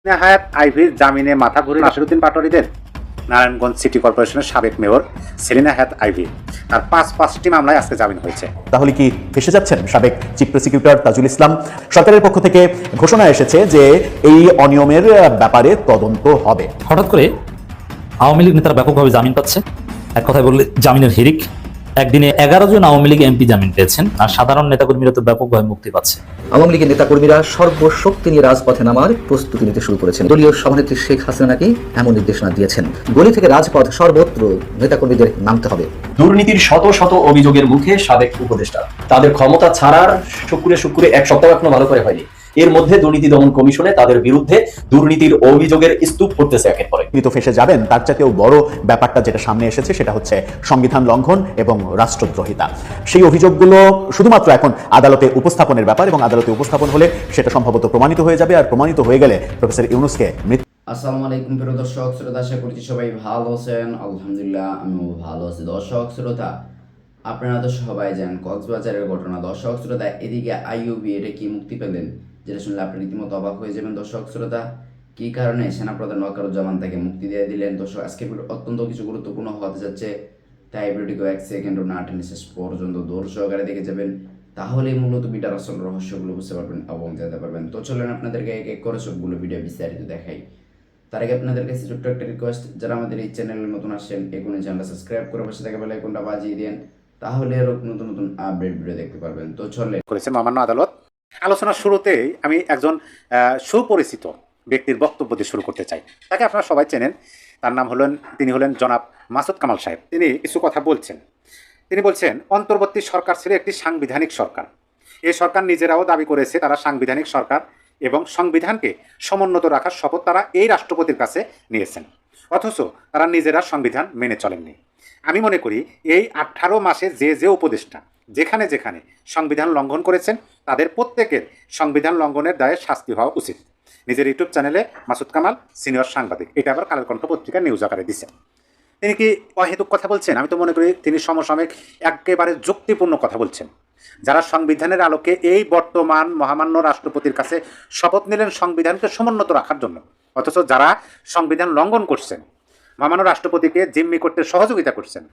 হায়াত আইভির জামিনে মাথা ঘুরে নাসিরউদ্দিন পাটোয়ারিদের নারায়ণগঞ্জ সিটি কর্পোরেশনের সাবেক মেয়র সেলিনা হায়াত আইভি তার পাঁচটি মামলায় আজকে জামিন হয়েছে। তাহলে কি ফেসে যাচ্ছেন সাবেক চিফ প্রসিকিউটর তাজুল ইসলাম? সরকারের পক্ষ থেকে ঘোষণা এসেছে যে এই অনিয়মের ব্যাপারে তদন্ত হবে। হঠাৎ করে আওয়ামী লীগ নেতারা ব্যাপকভাবে জামিন পাচ্ছে। এক কথায় বললে জামিনের হিড়িক। একদিনে 11 জন আওয়ামী লীগ এমপি জামিন পেয়েছেন, আর সাধারণ নেতাকর্মীরা তো ব্যাপকভাবে মুক্তি পাচ্ছে। আওয়ামী লীগের নেতাকর্মীরা সর্বশক্তি নিয়ে রাজপথে নামার প্রস্তুতি নিতে শুরু করেছেন। দলীয় সভানেত্রী শেখ হাসিনা নাকি এমন নির্দেশনা দিয়েছেন, গলি থেকে রাজপথ সর্বত্র নেতাকর্মীদের নামতে হবে। দুর্নীতির শত শত অভিযোগের মুখে সাবেক উপদেষ্টা, তাদের ক্ষমতা ছাড়ার শুক্রে এক সপ্তাহ এখনো ভালো করে হয়নি। এর মধ্যে দুর্নীতি দমন কমিশনে তাদের বিরুদ্ধে দুর্নীতির অভিযোগের স্তূপ করতেছে একের পরে। কিন্তু ফেসে যাবেন তার চাইতেও বড় ব্যাপারটা যেটা সামনে এসেছে সেটা হচ্ছে সংবিধান লঙ্ঘন এবং রাষ্ট্রদ্রোহিতা। সেই অভিযোগগুলো শুধুমাত্র এখন আদালতে উপস্থাপনের ব্যাপার, এবং আদালতে উপস্থাপন হলে সেটা সম্ভবত প্রমাণিত হয়ে যাবে, আর প্রমাণিত হয়ে গেলে প্রফেসর ইউনূসকে মৃত্যু। আসসালামু আলাইকুম প্রিয় দর্শক শ্রোতা, আশা করছি সবাই ভালো আছেন। আলহামদুলিল্লাহ আমিও ভালো আছি। দর্শক শ্রোতা, আপনারা তো সবাই জানেন কক্সবাজারের ঘটনা। দর্শক শ্রোতা, এদিকে আইইউবি এটা কি মুক্তি পেলেন, যেটা শুনলে আপনি রীতিমতো অবাক হয়ে যাবেন। দর্শক শ্রোতা, কি কারণে সেনাপ্রধান ওয়াকারুজ্জামান তাকে মুক্তি দিয়ে দিলেন? দর্শক, আজকের ভিডিও অত্যন্ত কিছু গুরুত্বপূর্ণ হতে যাচ্ছে, তাই ভিডিওটিকে 1 সেকেন্ডও না টেনে শেষ পর্যন্ত দৌড় সহকারে দেখে যাবেন, তাহলেই মূলত ভিডিওর আসল রহস্যগুলো বুঝতে পারবেন এবং জানতে পারবেন। তো চলেন আপনাদেরকে এক এক করে সবগুলো ভিডিও বিস্তারিত দেখাই। তার আগে আপনাদের কাছে ছোট্ট একটা রিকোয়েস্ট, যারা আমাদের এই চ্যানেলে নতুন আসছেন এখনই চ্যানেলটা সাবস্ক্রাইব করে পাশে থাকা বেল আইকনটা বাজিয়ে দেন, তাহলে আরো নতুন নতুন আপডেট ভিডিও দেখতে পারবেন। তো চলে করেছে মহামান্য আদালত। আলোচনার শুরুতেই আমি একজন সুপরিচিত ব্যক্তির বক্তব্য দিয়ে শুরু করতে চাই। তাকে আপনারা সবাই চেনেন, তার নাম তিনি হলেন জনাব মাসুদ কামাল সাহেব। তিনি কিছু কথা বলছেন। তিনি বলছেন, অন্তর্বর্তী সরকার ছিল একটি সাংবিধানিক সরকার। এই সরকার নিজেরাও দাবি করেছে তারা সাংবিধানিক সরকার, এবং সংবিধানকে সমুন্নত রাখার শপথ তারা এই রাষ্ট্রপতির কাছে নিয়েছেন, অথচ তারা নিজেরা সংবিধান মেনে চলেননি। আমি মনে করি এই 18 মাসে যে উপদেষ্টা যেখানে যেখানে সংবিধান লঙ্ঘন করেছেন তাদের প্রত্যেকের সংবিধান লঙ্ঘনের দায়ে শাস্তি হওয়া উচিত। নিজের ইউটিউব চ্যানেলে মাসুদ কামাল সিনিয়র সাংবাদিক, এটা আবার কালের কণ্ঠ পত্রিকা নিউজ আকারে দিচ্ছেন। তিনি কি অহেতুক কথা বলছেন? আমি তো মনে করি তিনি সমসাময়িক একেবারে যুক্তিপূর্ণ কথা বলছেন। যারা সংবিধানের আলোকে এই বর্তমান মহামান্য রাষ্ট্রপতির কাছে শপথ নিলেন সংবিধানকে সমুন্নত রাখার জন্য, অথচ যারা সংবিধান লঙ্ঘন করছেন, মহামান্য রাষ্ট্রপতিকে জিম্মি করতে সহযোগিতা করছেন,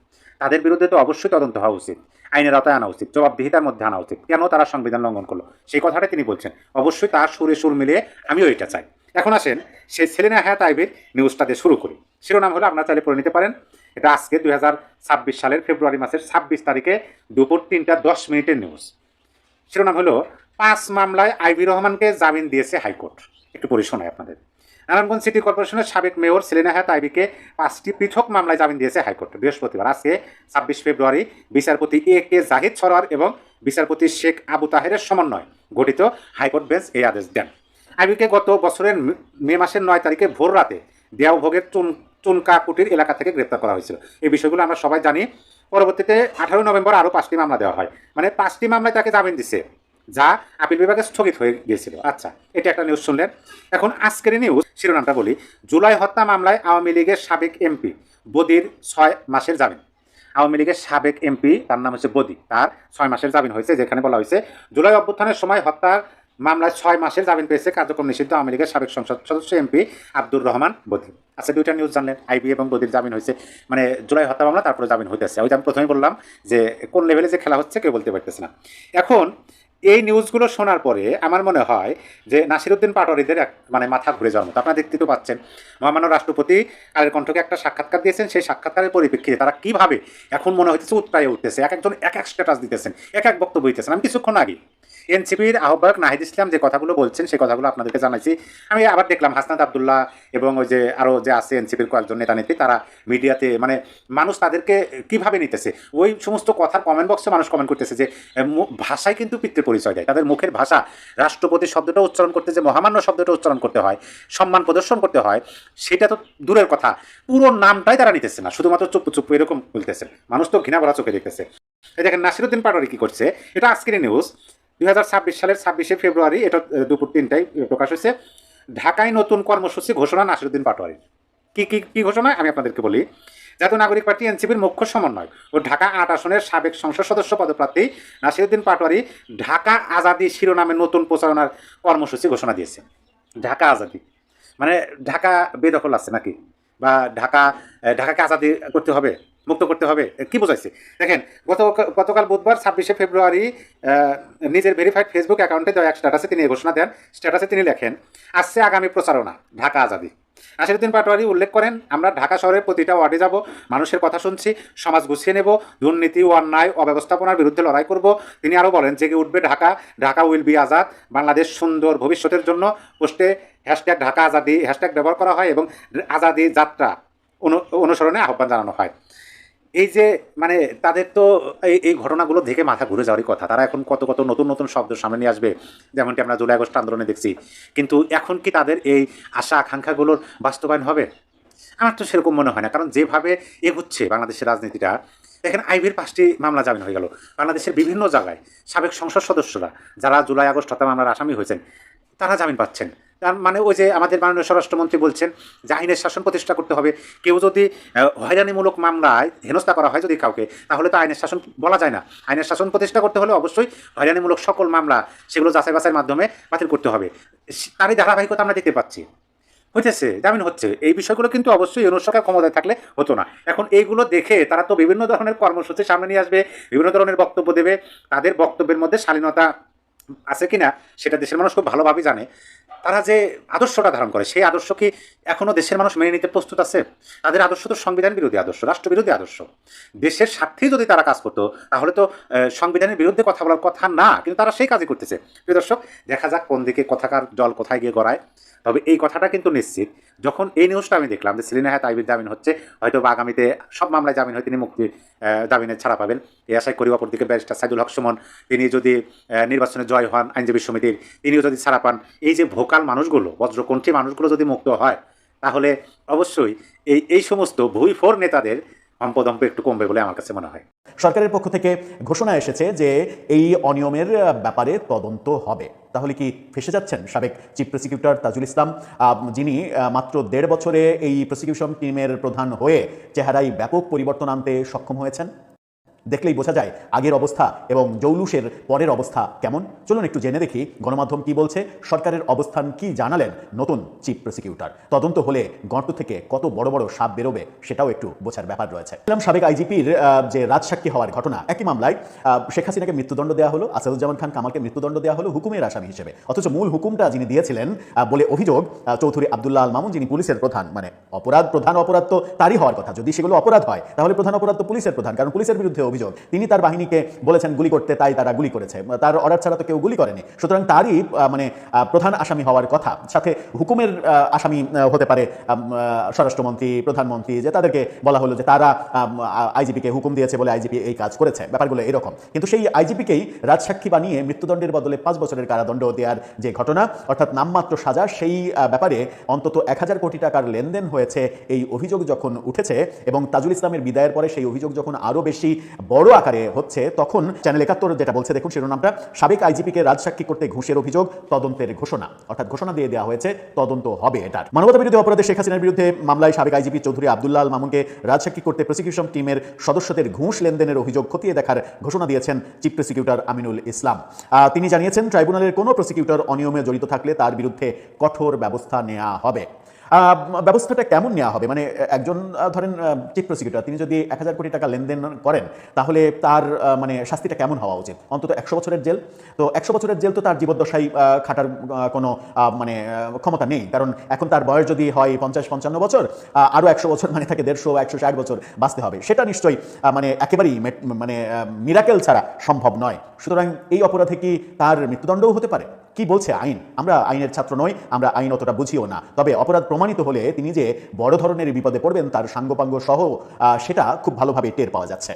তাদের বিরুদ্ধে তো অবশ্যই তদন্ত হওয়া উচিত, আইনের আওতায় আনা উচিত, জবাবদিহিতার মধ্যে আনা উচিত। কেন তারা সংবিধান লঙ্ঘন করলো সেই কথাটা তিনি বলছেন। অবশ্যই তার সুরে সুর মিলিয়ে আমিও এটা চাই। এখন আসেন সেই সেলিনা হায়াত আইভির নিউজটা দিয়ে শুরু করি। শিরোনাম হলো, আপনারা চাইলে পড়ে নিতে পারেন। এটা আজকে 2026 সালের ফেব্রুয়ারি মাসের 26 তারিখে দুপুর 3:10 নিউজ। শিরোনাম হলো, 5 মামলায় আইভি রহমানকে জামিন দিয়েছে হাইকোর্ট। একটু পড়ে শোনাই আপনাদের। নারায়ণগঞ্জ সিটি কর্পোরেশনের সাবেক মেয়র সেলিনা হায়াত আইভিকে 5টি পৃথক মামলায় জামিন দিয়েছে হাইকোর্ট বৃহস্পতিবার। আজকে 26 ফেব্রুয়ারি বিচারপতি A.K. জাহিদ সরোয়ার এবং বিচারপতি শেখ আবু তাহেরের সমন্বয় গঠিত হাইকোর্ট বেঞ্চ এই আদেশ দেন। আইভিকে গত বছরের মে মাসের 9 তারিখে ভোর রাতে দেওভোগের চুনকাকুটির এলাকা থেকে গ্রেপ্তার করা হয়েছিল। এই বিষয়গুলো আমরা সবাই জানি। পরবর্তীতে 18 নভেম্বর আরও 5টি মামলা দেওয়া হয়, মানে 5টি মামলায় তাকে জামিন দিচ্ছে, যা আপিল বিভাগে স্থগিত হয়ে গিয়েছিল। আচ্ছা, এটা একটা নিউজ শুনলেন। এখন আজকের নিউজ শিরোনামটা বলি। জুলাই হত্যা মামলায় আওয়ামী লীগের সাবেক এমপি বদির 6 মাসের জামিন। আওয়ামী লীগের সাবেক এমপি, তার নাম হচ্ছে বদি, তার 6 মাসের জামিন হয়েছে, যেখানে বলা হয়েছে জুলাই অভ্যুত্থানের সময় হত্যার মামলায় 6 মাসের জামিন পেয়েছে কার্যক্রম নিষিদ্ধ আওয়ামী লীগের সাবেক সংসদ সদস্য এমপি আব্দুর রহমান বদি। আচ্ছা, দুইটা নিউজ জানলেন, আইবি এবং বদির জামিন হয়েছে, মানে জুলাই হত্যা মামলা তারপরে জামিন হইতেছে। ওই যে আমি প্রথমেই বললাম যে কোন লেভেলে যে খেলা হচ্ছে কেউ বলতে পারতেছে না। এখন এই নিউজগুলো শোনার পরে আমার মনে হয় যে নাসিরউদ্দিন পাটোয়ারিদের মানে মাথা ঘুরে যাওয়ার মতো। আপনারা দেখতে তো পাচ্ছেন, মহামান্য রাষ্ট্রপতি কালের কণ্ঠকে একটা সাক্ষাৎকার দিয়েছেন। সেই সাক্ষাৎকারের পরিপ্রেক্ষিতে তারা কীভাবে এখন মনে হচ্ছে উৎপ্রায়ে উঠতেছে, এক একজন এক এক স্ট্যাটাস দিতেছেন, এক এক বক্তব্য দিতেছেন। আমি কিছুক্ষণ আগে এনসিপির আহ্বায়ক নাহিদ ইসলাম যে কথাগুলো বলছেন সেই কথাগুলো আপনাদেরকে জানাইছি। আমি আবার দেখলাম হাসনাত আবদুল্লাহ এবং ওই যে আরও যে আছে এনসিপির কয়েকজন নেতা নেত্রী, তারা মিডিয়াতে মানে মানুষ তাদেরকে কীভাবে নিতেছে, ওই সমস্ত কথার কমেন্ট বক্সে মানুষ কমেন্ট করতেছে যে ভাষায় কিন্তু পিতৃ পরিচয় দেয়। তাদের মুখের ভাষা, রাষ্ট্রপতি শব্দটা উচ্চারণ করতে যে মহামান্য শব্দটা উচ্চারণ করতে হয়, সম্মান প্রদর্শন করতে হয়, সেটা তো দূরের কথা, পুরো নামটাই তারা নিতেছে না, শুধুমাত্র চুপ চুপ এরকম বলতেছে। মানুষ তো ঘৃণা ভরা চোখে দেখতেছে। এই দেখেন নাসিরউদ্দিন পাটোয়ারি কী করছে, এটা আজকের নিউজ 2026 সালের 26শে ফেব্রুয়ারি, এটা দুপুর 3টায় প্রকাশ হয়েছে। ঢাকায় নতুন কর্মসূচি ঘোষণা নাসিরউদ্দিন পাটোয়ারির। কি ঘোষণা আমি আপনাদেরকে বলি। জাতীয় নাগরিক পার্টি এনসিপির মুখ্য সমন্বয় ও ঢাকা 8 আসনের সাবেক সংসদ সদস্য পদপ্রার্থী নাসিরউদ্দিন পাটোয়ারি ঢাকা আজাদি শিরোনামে নতুন প্রচারণার কর্মসূচি ঘোষণা দিয়েছে। ঢাকা আজাদি মানে ঢাকা বেদখল আছে নাকি, বা ঢাকাকে আজাদি করতে হবে, মুক্ত করতে হবে, কি বোঝাইছে? দেখেন, গতকাল বুধবার 26শে ফেব্রুয়ারি নিজের ভেরিফাইড ফেসবুক অ্যাকাউন্টে দেওয়া এক স্ট্যাটাসে তিনি এই ঘোষণা দেন। স্ট্যাটাসে তিনি লেখেন, আসছে আগামী প্রচারণা ঢাকা আজাদি। নাসিরউদ্দিন পাটোয়ারি উল্লেখ করেন, আমরা ঢাকা শহরের প্রতিটা ওয়ার্ডে যাব, মানুষের কথা শুনছি, সমাজ গুছিয়ে নেব, দুর্নীতি ও অন্যায় অব্যবস্থাপনার বিরুদ্ধে লড়াই করব। তিনি আরও বলেন, জেগে উঠবে ঢাকা, ঢাকা উইল বি আজাদ, বাংলাদেশ সুন্দর ভবিষ্যতের জন্য। পোস্টে হ্যাশট্যাগ ঢাকা আজাদি হ্যাশট্যাগ ব্যবহার করা হয় এবং আজাদি যাত্রা অনুসরণে আহ্বান জানানো হয়। এই যে মানে তাদের তো এই ঘটনাগুলো দেখে মাথা ঘুরে যাওয়ারই কথা। তারা এখন কত কত নতুন নতুন শব্দ সামনে নিয়ে আসবে, যেমনটি আমরা জুলাই আগস্ট আন্দোলনে দেখছি। কিন্তু এখন কি তাদের এই আশা আকাঙ্ক্ষাগুলোর বাস্তবায়ন হবে? আমার তো সেরকম মনে হয় না। কারণ যেভাবে এগুচ্ছে বাংলাদেশের রাজনীতিটা, দেখেন আইবির 5টি মামলা জামিন হয়ে গেল। বাংলাদেশের বিভিন্ন জায়গায় সাবেক সংসদ সদস্যরা যারা জুলাই আগস্ট হত্যা মামলার আসামি হয়েছেন, তারা জামিন পাচ্ছেন। তার মানে ওই যে আমাদের মাননীয় স্বরাষ্ট্রমন্ত্রী বলছেন যে আইনের শাসন প্রতিষ্ঠা করতে হবে। কেউ যদি হয়রানিমূলক মামলায় হেনস্থা করা হয় যদি কাউকে, তাহলে তো আইনের শাসন বলা যায় না। আইনের শাসন প্রতিষ্ঠা করতে হলে অবশ্যই হয়রানিমূলক সকল মামলা সেগুলো যাচাই বাছাইয়ের মাধ্যমে বাতিল করতে হবে। তারই ধারাবাহিকতা আমরা দেখতে পাচ্ছি, হইতেছে, জামিন হচ্ছে। এই বিষয়গুলো কিন্তু অবশ্যই ইউনূস সরকার ক্ষমতায় থাকলে হতো না। এখন এইগুলো দেখে তারা তো বিভিন্ন ধরনের কর্মসূচি সামনে নিয়ে আসবে, বিভিন্ন ধরনের বক্তব্য দেবে। তাদের বক্তব্যের মধ্যে শালীনতা আছে কিনা সেটা দেশের মানুষ খুব ভালোভাবেই জানে। তারা যে আদর্শটা ধারণ করে, সেই আদর্শ কি এখনও দেশের মানুষ মেনে নিতে প্রস্তুত আছে? তাদের আদর্শ তো সংবিধান বিরোধী আদর্শ, রাষ্ট্রবিরোধী আদর্শ। দেশের স্বার্থেই যদি তারা কাজ করতো, তাহলে তো সংবিধানের বিরুদ্ধে কথা বলার কথা না, কিন্তু তারা সেই কাজই করতেছে। প্রিয় দর্শক, দেখা যাক কোন দিকে কথাকার জল কোথায় গিয়ে গড়ায়। তবে এই কথাটা কিন্তু নিশ্চিত, যখন এই নিউজটা আমি দেখলাম যে সেলিনা হায়াৎ আইবির জামিন হচ্ছে, হয়তো বা আগামীতে সব মামলায় জামিন হয় তিনি মুক্তি জামিনের ছাড়া পাবেন, এই আশায় করি। অপরদিকে ব্যারিস্টার সাইদুল হক সুমন, তিনি যদি নির্বাচনে জয় হন, আইনজীবী সমিতির তিনিও যদি ছাড়া পান, এই যে ভোকাল মানুষগুলো, বজ্রকণ্ঠী মানুষগুলো যদি মুক্ত হয়, তাহলে অবশ্যই এই সমস্ত ভুইফোর নেতাদের হম্পদম্প একটু কমবে বলে আমার কাছে মনে হয়। সরকারের পক্ষ থেকে ঘোষণা এসেছে যে এই অনিয়মের ব্যাপারে তদন্ত হবে। তাহলে কি ফেসে যাচ্ছেন সাবেক চিফ প্রসিকিউটর তাজুল ইসলাম, যিনি মাত্র 1.5 বছরে এই প্রসিকিউশন টিমের প্রধান হয়ে চেহারায় ব্যাপক পরিবর্তন আনতে সক্ষম হয়েছেন? দেখলেই বোঝা যায় আগের অবস্থা এবং জৌলুসের পরের অবস্থা কেমন। চলুন একটু জেনে দেখি গণমাধ্যম কি বলছে, সরকারের অবস্থান কি জানালেন নতুন চিফ প্রসিকিউটর। তদন্ত হলে গর্ত থেকে কত বড় বড় সাপ বেরোবে সেটাও একটু বোঝার ব্যাপার রয়েছে। সাবেক আইজিপির যে রাজসাক্ষী হওয়ার ঘটনা, একই মামলায় শেখ হাসিনাকে মৃত্যুদণ্ড দেওয়া হলো, আসাদুজ্জামান খান কামালকে মৃত্যুদণ্ড দেওয়া হলো হুকুমের আসামি হিসেবে। অথচ মূল হুকুমটা যিনি দিয়েছিলেন বলে অভিযোগ চৌধুরী আব্দুল্লাহ আল মামুন, যিনি পুলিশের প্রধান। মানে প্রধান অপরাধ তো তারই হওয়ার কথা। যদি সেগুলো অপরাধ হয় তাহলে প্রধান অপরাধ তো পুলিশের প্রধান, কারণ পুলিশের বিরুদ্ধে অভিযোগ। তিনি তার বাহিনীকে বলেছেন গুলি করতে, তাই তারা গুলি করেছে। তার অর্ডার ছাড়া তো কেউ গুলি করেনি। সুতরাং তারই মানে প্রধান আসামি হওয়ার কথা। সাথে হুকুমের আসামি হতে পারে স্বরাষ্ট্রমন্ত্রী, প্রধানমন্ত্রী, যে তাদেরকে বলা হলো যে তারা আইজিপিকে হুকুম দিয়েছে বলে আইজিপি এই কাজ করেছে। ব্যাপারগুলো এরকম। কিন্তু সেই আইজিপিকেই রাজসাক্ষী বানিয়ে মৃত্যুদণ্ডের বদলে 5 বছরের কারাদণ্ড দেওয়ার যে ঘটনা, অর্থাৎ নামমাত্র সাজা, সেই ব্যাপারে অন্তত 1000 কোটি টাকার লেনদেন হয়েছে এই অভিযোগ যখন উঠেছে, এবং তাজুল ইসলামের বিদায়ের পরে সেই অভিযোগ যখন আরও বেশি বড় আকারে হচ্ছে, তখন চ্যানেল 71 যেটা বলছে, দেখুন শিরোনামটা, সাবেক আইজিপিকে রাজসাক্ষী করতে ঘুষের অভিযোগ, তদন্তের ঘোষণা। অর্থাৎ ঘোষণা দিয়ে দেওয়া হয়েছে, তদন্ত হবে এটার। মানবতা বিরোধী অপরাধে শেখ হাসিনার বিরুদ্ধে মামলায় সাবেক আইজিপি চৌধুরী আব্দুল্লাহ আল মামুনকে রাজসাক্ষী করতে প্রসিকিউশন টিমের সদস্যদের ঘুষ লেনদেনের অভিযোগ খতিয়ে দেখার ঘোষণা দিয়েছেন চিফ প্রসিকিউটর আমিনুল ইসলাম। তিনি জানিয়েছেন, ট্রাইব্যুনালের কোনো প্রসিকিউটর অনিয়মে জড়িত থাকলে তার বিরুদ্ধে কঠোর ব্যবস্থা নেওয়া হবে। ব্যবস্থাটা কেমন নেওয়া হবে? মানে একজন ধরেন চিফ প্রসিকিউটর, তিনি যদি 1000 কোটি টাকা লেনদেন করেন, তাহলে তার মানে শাস্তিটা কেমন হওয়া উচিত? অন্তত 100 বছরের জেল। তো 100 বছরের জেল তো তার জীবদ্দশায় খাটার কোনো মানে ক্ষমতা নেই, কারণ এখন তার বয়স যদি হয় 50-55 বছর, আরও 100 বছর মানে তাকে 150-160 বছর বাঁচতে হবে। সেটা নিশ্চয়ই মানে একেবারেই মানে মিরাকেল ছাড়া সম্ভব নয়। সুতরাং এই অপরাধে কি তার মৃত্যুদণ্ডও হতে পারে? কি বলছে আইন? আমরা আইনের ছাত্র নই, আমরা আইন অতটা বুঝিও না। তবে অপরাধ প্রমাণিত হলে তিনি যে বড় ধরনের বিপদে পড়বেন, তার সাঙ্গপাঙ্গ সহ সেটা খুব ভালোভাবে টের পাওয়া যাচ্ছে।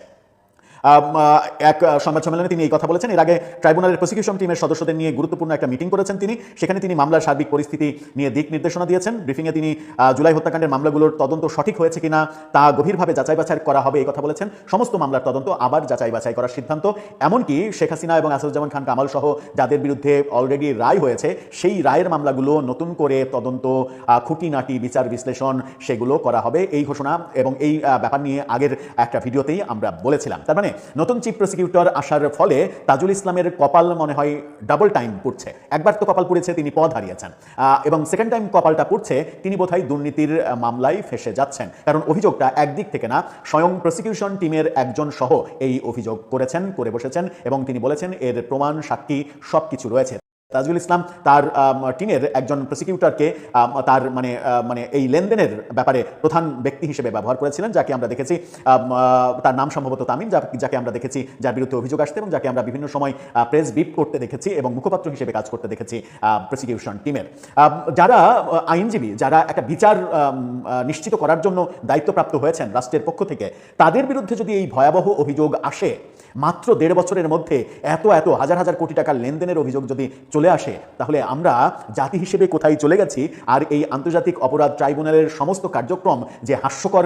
এক সংবাদ সম্মেলনে তিনি এই কথা বলেছেন। এর আগে ট্রাইব্যুনালের প্রসিকিউশন টিমের সদস্যদের নিয়ে গুরুত্বপূর্ণ একটা মিটিং করেছেন তিনি। সেখানে তিনি মামলার সার্বিক পরিস্থিতি নিয়ে দিক নির্দেশনা দিয়েছেন। ব্রিফিংয়ে তিনি জুলাই হত্যাকাণ্ডের মামলাগুলোর তদন্ত সঠিক হয়েছে কিনা তা গভীরভাবে যাচাই বাছাই করা হবে এই কথা বলেছেন। সমস্ত মামলার তদন্ত আবার যাচাই বাছাই করার সিদ্ধান্ত, এমনকি শেখ হাসিনা এবং আসাদুজ্জামান খান কামাল সহ যাদের বিরুদ্ধে অলরেডি রায় হয়েছে, সেই রায়ের মামলাগুলো নতুন করে তদন্ত, খুঁটিনাটি বিচার বিশ্লেষণ সেগুলো করা হবে, এই ঘোষণা। এবং এই ব্যাপার নিয়ে আগের একটা ভিডিওতেই আমরা বলেছিলাম। তার মানে নতুন চিফ প্রসিকিউটর আসার ফলে তাজুল ইসলামের কপাল মনে হয় ডাবল টাইম পুড়ছে। একবার তো কপাল পুড়েছে, তিনি পদ হারিয়েছেন, এবং সেকেন্ড টাইম কপালটা পুড়ছে, তিনি বোধহয় দুর্নীতির মামলায় ফেসে যাচ্ছেন। কারণ অভিযোগটা একদিক থেকে না, স্বয়ং প্রসিকিউশন টিমের একজন সহ এই অভিযোগ করে বসেছেন এবং তিনি বলেছেন এর প্রমাণ, সাক্ষী সবকিছু রয়েছে। তাজুল ইসলাম তার টিমের একজন প্রসিকিউটরকে তার মানে এই লেনদেনের ব্যাপারে প্রধান ব্যক্তি হিসেবে ব্যবহার করেছিলেন, যাকে আমরা দেখেছি, তার নাম সম্ভবত তামিম, যাকে আমরা দেখেছি, যার বিরুদ্ধে অভিযোগ আসতে এবং যাকে আমরা বিভিন্ন সময় প্রেস ব্রিফ করতে দেখেছি এবং মুখপাত্র হিসেবে কাজ করতে দেখেছি প্রসিকিউশন টিমের। যারা আইনজীবী, যারা একটা বিচার নিশ্চিত করার জন্য দায়িত্বপ্রাপ্ত হয়েছেন রাষ্ট্রের পক্ষ থেকে, তাদের বিরুদ্ধে যদি এই ভয়াবহ অভিযোগ আসে, মাত্র 1.5 বছরের মধ্যে এত হাজার হাজার কোটি টাকার লেনদেনের অভিযোগ যদি চলে আসে, তাহলে আমরা জাতি হিসেবে কোথায় চলে গেছি। আর এই আন্তর্জাতিক অপরাধ ট্রাইব্যুনালের সমস্ত কার্যক্রম যে হাস্যকর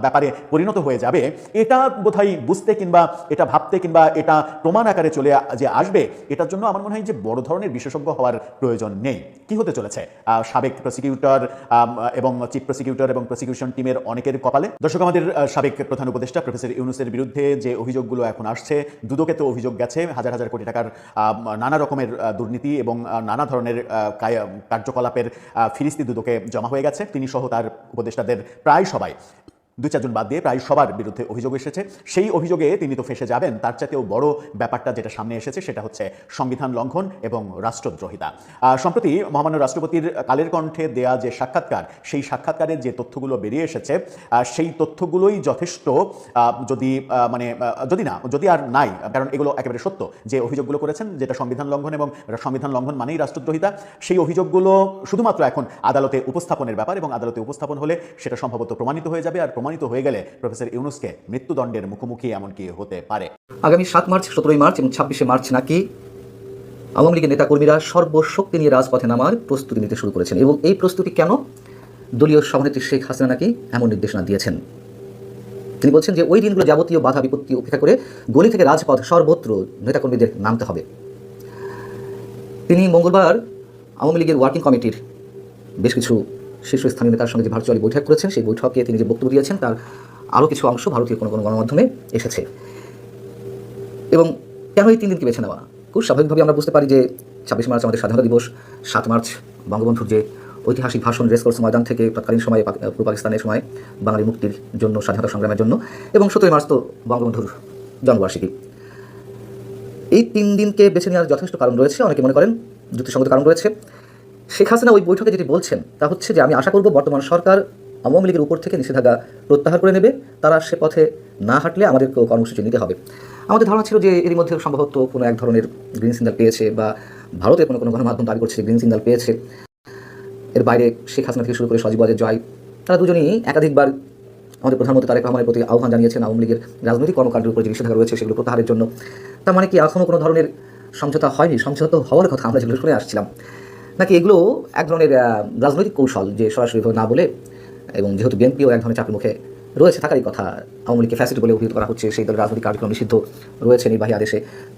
ব্যাপারে পরিণত হয়ে যাবে, এটা বোধহয় বুঝতে কিংবা এটা ভাবতে কিংবা এটা প্রমাণ আকারে চলে যে আসবে, এটার জন্য আমার মনে হয় যে বড় ধরনের বিশেষজ্ঞ হওয়ার প্রয়োজন নেই। কি হতে চলেছে সাবেক প্রসিকিউটর এবং চিফ প্রসিকিউটর এবং প্রসিকিউশন টিমের অনেকের কপালে? দর্শক, আমাদের সাবেক প্রধান উপদেষ্টা প্রফেসর ইউনূসের বিরুদ্ধে যে অভিযোগগুলো এখন আসছে, দুদকে তো অভিযোগ গেছে, হাজার হাজার কোটি টাকার নানা রকমের দুর্নীতি এবং নানা ধরনের কার্যকলাপের ফিরিস্তি দুদকে জমা হয়ে গেছে। তিনি সহ তার উপদেষ্টাদের প্রায় সবাই, 2-4 জন বাদ দিয়ে প্রায় সবার বিরুদ্ধে অভিযোগ এসেছে। সেই অভিযোগে তিনি তো ফেসে যাবেন। তার চাইতেও বড় ব্যাপারটা যেটা সামনে এসেছে সেটা হচ্ছে সংবিধান লঙ্ঘন এবং রাষ্ট্রদ্রোহিতা। সম্প্রতি মহামান্য রাষ্ট্রপতির কালের কণ্ঠে দেয়া যে সাক্ষাৎকার, সেই সাক্ষাৎকারের যে তথ্যগুলো বেরিয়ে এসেছে, সেই তথ্যগুলোই যথেষ্ট, যদি আর নাই, কারণ এগুলো একেবারে সত্য যে অভিযোগগুলো করেছেন, যেটা সংবিধান লঙ্ঘন এবং সংবিধান লঙ্ঘন মানেই রাষ্ট্রদ্রোহিতা, সেই অভিযোগগুলো শুধুমাত্র এখন আদালতে উপস্থাপনের ব্যাপার এবং আদালতে উপস্থাপন হলে সেটা সম্ভবত প্রমাণিত হয়ে যাবে। আর প্রমাণিত হয়ে গেলে প্রফেসর ইউনূসকে মৃত্যুদণ্ডের মুখোমুখি এমনকি হতে পারে। আগামী 7 মার্চ, 17 মার্চ এবং 26 মার্চ নাকি আওয়ামী লীগের নেতাকর্মীরা সর্বশক্তি নিয়ে রাজপথে নামার প্রস্তুতি নিতে শুরু করেছেন। এবং এই প্রস্তুতি কেন? দলীয় সভানেত্রী শেখ হাসিনা নাকি এমন নির্দেশনা দিয়েছেন। তিনি বলছেন যে ওই দিনগুলো যাবতীয় বাধা বিপত্তি উপেক্ষা করে গলি থেকে রাজপথ সর্বত্র নেতাকর্মীদের নামতে হবে। তিনি মঙ্গলবার আওয়ামী লীগের ওয়ার্কিং কমিটির বেশ কিছু শীর্ষস্থানীয় নেতার সঙ্গে যে ভার্চুয়ালি বৈঠক করেছেন, সেই বৈঠকে তিনি যে বক্তব্য দিয়েছেন তার আরও কিছু অংশ ভারতীয় কোনো গণমাধ্যমে এসেছে। এবং কেন এই 3 দিনকে বেছে নেওয়া? খুব স্বাভাবিকভাবে আমরা বুঝতে পারি যে 26 মার্চ আমাদের স্বাধীনতা দিবস, 7 মার্চ বঙ্গবন্ধুর যে ঐতিহাসিক ভাষণ রেসকোর্স ময়দান থেকে তৎকালীন সময়ে পূর্ব পাকিস্তানের সময় বাঙালি মুক্তির জন্য, স্বাধীনতা সংগ্রামের জন্য, এবং 17 মার্চ তো বঙ্গবন্ধুর জন্মবার্ষিকী। এই 3 দিনকে বেছে নেওয়ার যথেষ্ট কারণ রয়েছে। অনেকে মনে করেন যুক্তিসঙ্গত কারণ রয়েছে। শেখ হাসিনা ওই বৈঠকে যেটি বলছেন তা হচ্ছে যে আমি আশা করব বর্তমান সরকার আওয়ামী লীগের উপর থেকে নিষেধাজ্ঞা প্রত্যাহার করে নেবে, তারা সে পথে না হাঁটলে আমাদের কর্মসূচি নিতে হবে। আমাদের ধারণা ছিল যে এর মধ্যে সম্ভবত কোনো এক ধরনের গ্রিন সিগন্যাল পেয়েছে, বা ভারতের কোনো গণমাধ্যম দাবি করছে গ্রিন সিগন্যাল পেয়েছে। এর বাইরে শেখ হাসিনা থেকে শুরু করে সজীব ওয়াজেদ জয়, তারা দুজনেই একাধিকবার আমাদের প্রধানমন্ত্রী তারেক রহমানের প্রতি আহ্বান জানিয়েছেন আওয়ামী লীগের রাজনৈতিক কর্মকাণ্ডের উপর যে নিষেধাজ্ঞা রয়েছে সেগুলো প্রত্যাহারের জন্য। তার মানে কি এখনও কোনো ধরনের সমঝোতা হয়নি? সমঝোতা হওয়ার কথা আমরা যেগুলো শুনে আসছিলাম, নাকি এগুলো এক ধরনের রাজনৈতিক কৌশল, যে সরাসরিভাবে না বলে, এবং যেহেতু বিএনপিও এক ধরনের চাপের মুখে রয়েছে থাকারই কথা, আওয়ামী লীগকে ফ্যাসিস্ট বলে অভিহিত করা হচ্ছে, সেই দলের রাজনৈতিক কার্যক্রম নিষিদ্ধ রয়েছে নির্বাহী আদেশে,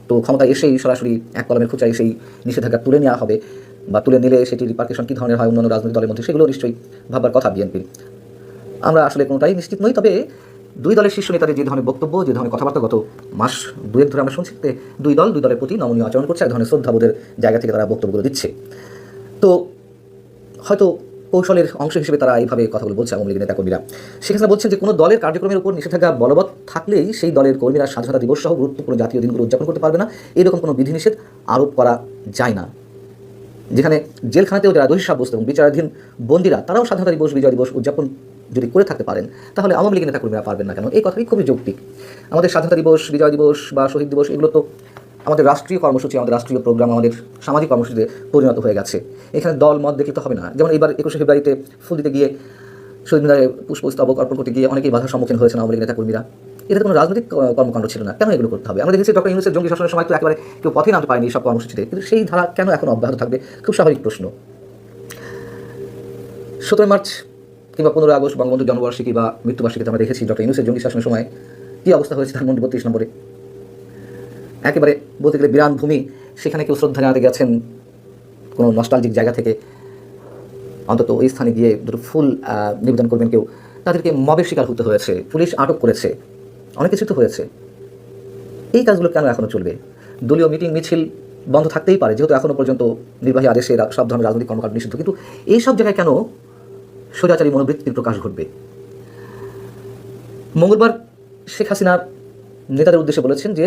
তো ক্ষমতা এসেই সরাসরি এক কলমের খুঁচায় সেই নিষেধাজ্ঞা তুলে নেওয়া হবে, বা তুলে নিলে সেটির রিপার্কেশন কী ধরনের হয় অন্যান্য রাজনৈতিক দলের মধ্যে, সেগুলো নিশ্চয়ই ভাববার কথা বিএনপির। আমরা আসলে কোনোটাই নিশ্চিত নই। তবে 2 দলের শীর্ষ নেতাদের যে ধরনের বক্তব্য, যে ধরনের কথাবার্তা গত মাস 2 ধরে আমরা শুনছি, 2 দলের প্রতি নমনীয় আচরণ করছে, এক ধরনের শ্রদ্ধাবোধের জায়গা থেকে তারা বক্তব্যগুলো দিচ্ছে। তো হয়তো কৌশলের অংশ হিসেবে তারা এইভাবে কথাগুলো বলছে আওয়ামী লীগের নেতাকর্মীরা। সেখানে বলছেন যে কোনো দলের কার্যক্রমের উপর নিষেধাজ্ঞা বলবৎ থাকলেই সেই দলের কর্মীরা স্বাধীনতা দিবস সহ গুরুত্বপূর্ণ জাতীয় দিনগুলো উদযাপন করতে পারবে না, এরকম কোনো বিধিনিষেধ আরোপ করা যায় না। যেখানে জেলখানাতেও যারা দোষী সাব্যস্ত এবং বিচারাধীন বন্দীরা, তারাও স্বাধীনতা দিবস, বিজয় দিবস উদযাপন যদি করে থাকতে পারেন, তাহলে আওয়ামী লীগের নেতাকর্মীরা পারবেন না কেন? এই কথাই খুবই যৌক্তিক। আমাদের স্বাধীনতা দিবস, বিজয় দিবস বা শহীদ দিবস, এগুলো তো আমাদের রাষ্ট্রীয় কর্মসূচি, আমাদের রাষ্ট্রীয় প্রোগ্রাম, আমাদের সামাজিক কর্মসূচিতে পরিণত হয়ে গেছে। এখানে দল মত দেখলে তো হবে না। যেমন এবার 21শে ফেব্রুয়ারিতে ফুল দিতে গিয়ে, শহীদ মিনারে পুষ্পস্তবক অর্পণ করতে গিয়ে অনেকেই বাধার সম্মুখীন হয়েছেন আওয়ামী লীগের নেতাকর্মীরা। এটা কোনো রাজনৈতিক কর্মকাণ্ড ছিল না, কেন এগুলো করতে হবে? আমরা দেখেছি ডক্টর ইউনূসের জঙ্গি শাসনের সময় তো একেবারে কেউ পথে নামতে পারেনি সব কর্মসূচিতে, কিন্তু সেই ধারা কেন এখন অব্যাহত থাকবে? খুব স্বাভাবিক প্রশ্ন। 17 মার্চ কিংবা 15 আগস্ট বঙ্গবন্ধুর জন্মবার্ষিকী বা মৃত্যুবার্ষিকীতে আমরা দেখেছি ডক্টর ইউনূসের জঙ্গি শাসনের সময় কী অবস্থা হয়েছে ধানমন্ডি 32 নম্বরে। একেবারে বলতে গেলে বিরান ভূমি, সেখানে কেউ শ্রদ্ধা জানাতে গেছেন কোনো নস্টালজিক জায়গা থেকে, অন্তত ওই স্থানে গিয়ে দুটো ফুল নিবেদন করবেন কেউ, তাদেরকে মবের শিকার হতে হয়েছে, পুলিশ আটক করেছে, অনেক কিছু তো হয়েছে। এই কাজগুলো কেন এখনও চলবে? দলীয় মিটিং মিছিল বন্ধ থাকতেই পারে, যেহেতু এখনও পর্যন্ত নির্বাহী আদেশে সব ধরনের রাজনৈতিক কর্মকাণ্ড নিষিদ্ধ, কিন্তু এই সব জায়গায় কেন স্বৈরাচারী মনোবৃত্তির প্রকাশ ঘটবে? মঙ্গলবার শেখ হাসিনা নেতাদের উদ্দেশ্যে বলেছেন যে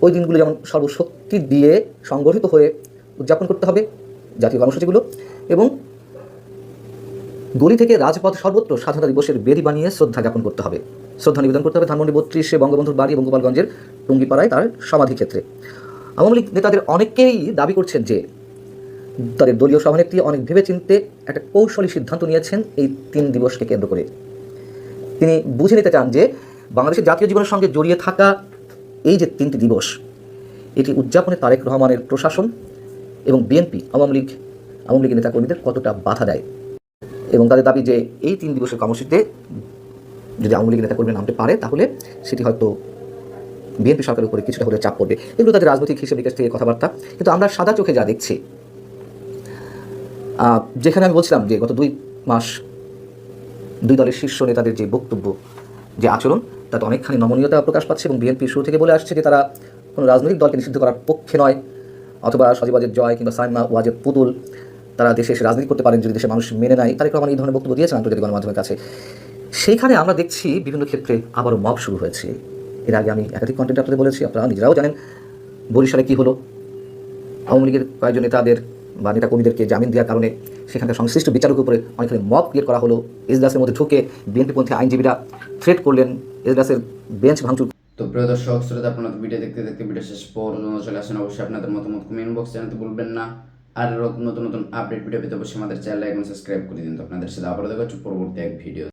ওই দিনগুলো যেমন সর্বশক্তি দিয়ে সংগঠিত হয়ে উদযাপন করতে হবে জাতীয় কর্মসূচিগুলো, এবং গলি থেকে রাজপথ সর্বত্র স্বাধীনতা দিবসের বেদি বানিয়ে শ্রদ্ধা জ্ঞাপন করতে হবে, শ্রদ্ধা নিবেদন করতে হবে ধানমন্ডি 32-এ বঙ্গবন্ধুর বাড়ি এবং গোপালগঞ্জের টুঙ্গিপাড়ায় তার সমাধি ক্ষেত্রে। আওয়ামী লীগ নেতাদের অনেকেই দাবি করছেন যে তাদের দলীয় সভানেত্রী অনেক ভেবেচিন্তে একটা কৌশলী সিদ্ধান্ত নিয়েছেন এই 3 দিবসকে কেন্দ্র করে। তিনি বুঝে নিতে চান যে বাংলাদেশের জাতীয় জীবনের সঙ্গে জড়িয়ে থাকা এই যে 3টি দিবস, এটি উদযাপনে তারেক রহমানের প্রশাসন এবং বিএনপি আওয়ামী লীগের নেতাকর্মীদের কতটা বাধা দেয়, এবং তাদের দাবি যে এই 3 দিবসের কর্মসূচিতে যদি আওয়ামী লীগের নেতাকর্মী নামতে পারে তাহলে সেটি হয়তো বিএনপি সরকারের উপরে কিছুটা হলে চাপ পড়বে। এগুলো তাদের রাজনৈতিক হিসেব নিকেশ থেকে কথাবার্তা, কিন্তু আমরা সাদা চোখে যা দেখছি, যেখানে আমি বলছিলাম যে গত 2 মাস 2 দলের শীর্ষ নেতাদের যে বক্তব্য, যে আচরণ, তাতে অনেকখানি নমনীয়তা প্রকাশ পাচ্ছে, এবং বিএনপি শুরু থেকে বলে আসছে যে তারা কোনো রাজনৈতিক দলকে নিষিদ্ধ করার পক্ষে নয়, অথবা সজীবাজের জয় কিংবা সাইমা ওয়াজের পুতুল তারা দেশে এসে রাজনীতি করতে পারেন যদি দেশের মানুষ মেনে নেয়। তারেক রহমান এই ধরনের বক্তব্য দিয়েছেন আন্তর্জাতিক গণমাধ্যমের কাছে। সেইখানে আমরা দেখছি বিভিন্ন ক্ষেত্রে আবারও মব শুরু হয়েছে। এর আগে আমি একাধিক কন্টেন্ট আপনাদের বলেছি, আপনারা নিজেরাও জানেন বরিশালে কী হলো। আওয়ামী লীগের কয়েকজন নেতাদের বা নেতাকর্মীদেরকে জামিন দেওয়ার কারণে সেখানকার সংশ্লিষ্ট বিচারকের উপরে অনেকখানি মব ক্রিয়েট করা হলো। এজলাসের মধ্যে ঢুকে বিএনপিপন্থী আইনজীবীরা থ্রেট করলেন, এজলাসের বেঞ্চ ভাঙচুর। তো প্রিয় দর্শক শ্রোতা, আপনারা ভিডিও দেখতে দেখতে ভিডিও শেষ পর্যন্ত চলে আসেন। অবশ্যই আপনাদের মতামত কমেন্ট বক্সে জানাতে ভুলবেন না। আর নতুন নতুন আপডেট ভিডিও পেতে অবশ্যই আমাদের চ্যানেল এখন সাবস্ক্রাইব করে দিন। তো আপনাদের সাথে আবারও দেখা হচ্ছে পরবর্তী এক ভিডিও।